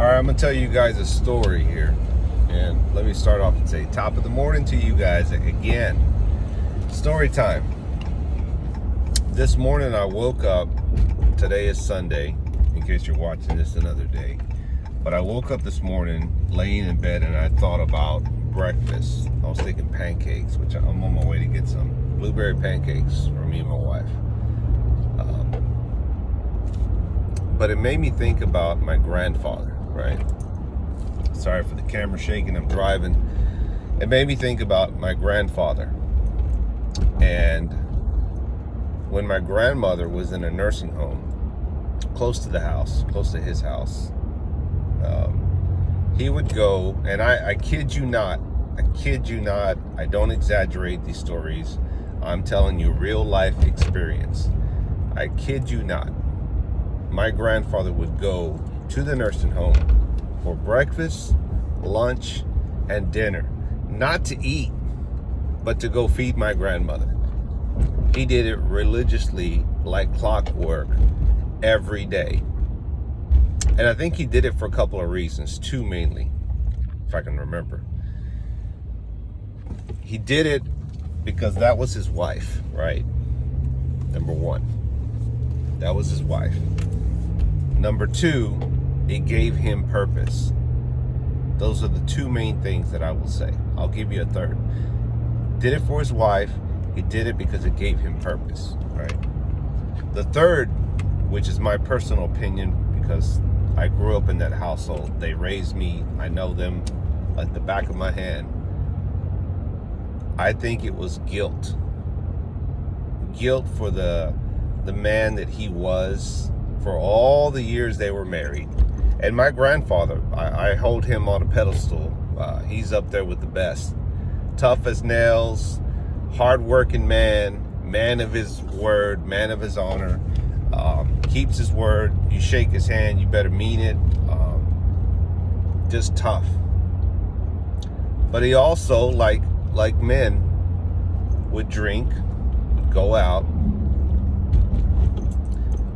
All right, I'm gonna tell you guys a story here, and let me start off and say, top of the morning to you guys again. Story time. This morning I woke up. Today is Sunday, in case you're watching this another day. But I woke up this morning, laying in bed, and I thought about breakfast. I was thinking pancakes, which I'm on my way to get some blueberry pancakes for me and my wife. But it made me think about my grandfather, right? Sorry for the camera shaking, I'm driving. It made me think about my grandfather. And when my grandmother was in a nursing home, close to the house, close to his house, he would go, and I kid you not, I don't exaggerate these stories. I'm telling you real life experience. I kid you not. My grandfather would go to the nursing home for breakfast, lunch, and dinner. Not to eat, but to go feed my grandmother. He did it religiously, like clockwork, every day. And I think he did it for a couple of reasons, two mainly, if I can remember. He did it because that was his wife, right? Number one, that was his wife. Number two, it gave him purpose. Those are the two main things that I will say. I'll give you a third. Did it for his wife. He did it because it gave him purpose, right? The third, which is my personal opinion, because I grew up in that household. They raised me. I know them like the back of my hand. I think it was guilt. Guilt for the man that he was for all the years they were married. And my grandfather, I hold him on a pedestal. He's up there with the best. Tough as nails, hard-working man of his word, man of his honor. Keeps his word. You shake his hand, you better mean it. Just tough. But he also, like men, would drink, would go out,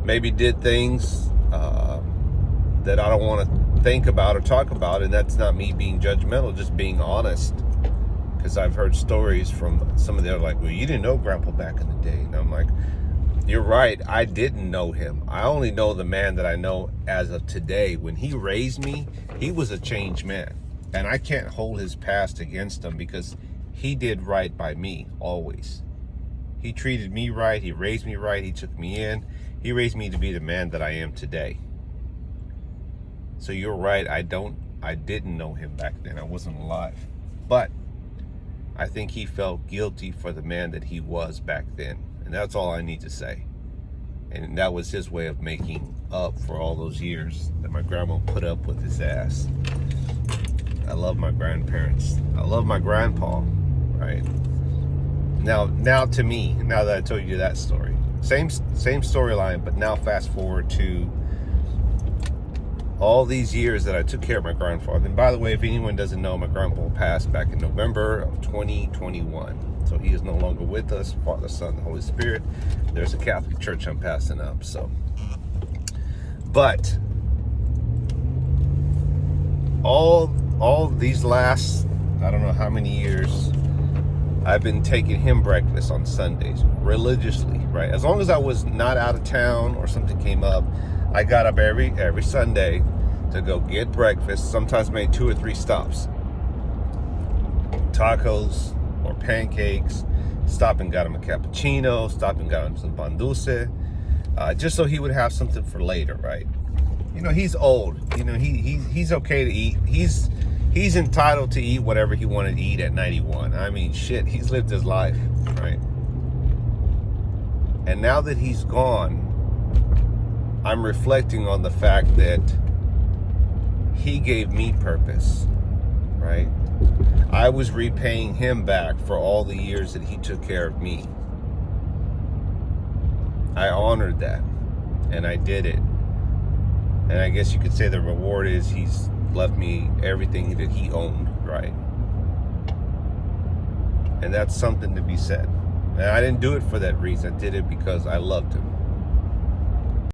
maybe did things that I don't want to think about or talk about, and that's not me being judgmental, just being honest. Because I've heard stories from some of them like, well, you didn't know Grandpa back in the day. And I'm like, you're right, I didn't know him. I only know the man that I know as of today. When he raised me, he was a changed man. And I can't hold his past against him because he did right by me, always. He treated me right, he raised me right, he took me in. He raised me to be the man that I am today. So you're right, I didn't know him back then. I wasn't alive. But I think he felt guilty for the man that he was back then. And that's all I need to say. And that was his way of making up for all those years that my grandma put up with his ass. I love my grandparents. I love my grandpa, right? Now to me, now that I told you that story, same storyline, but now fast forward to all these years that I took care of my grandfather. And by the way, if anyone doesn't know, my grandpa passed back in November of 2021. So he is no longer with us, Father, Son, and Holy Spirit. There's a Catholic church I'm passing up, so. But all these last, I don't know how many years, I've been taking him breakfast on Sundays, religiously, right? As long as I was not out of town or something came up, I got up every Sunday to go get breakfast, sometimes made 2 or 3 stops. Tacos or pancakes, stop and got him a cappuccino, stop and got him some pan dulce, just so he would have something for later, right? You know, he's old. You know, he's okay to eat. He's entitled to eat whatever he wanted to eat at 91. I mean, shit, he's lived his life, right? And now that he's gone, I'm reflecting on the fact that he gave me purpose, right? I was repaying him back for all the years that he took care of me. I honored that, and I did it. And I guess you could say the reward is he's left me everything that he owned, right? And that's something to be said. And I didn't do it for that reason. I did it because I loved him.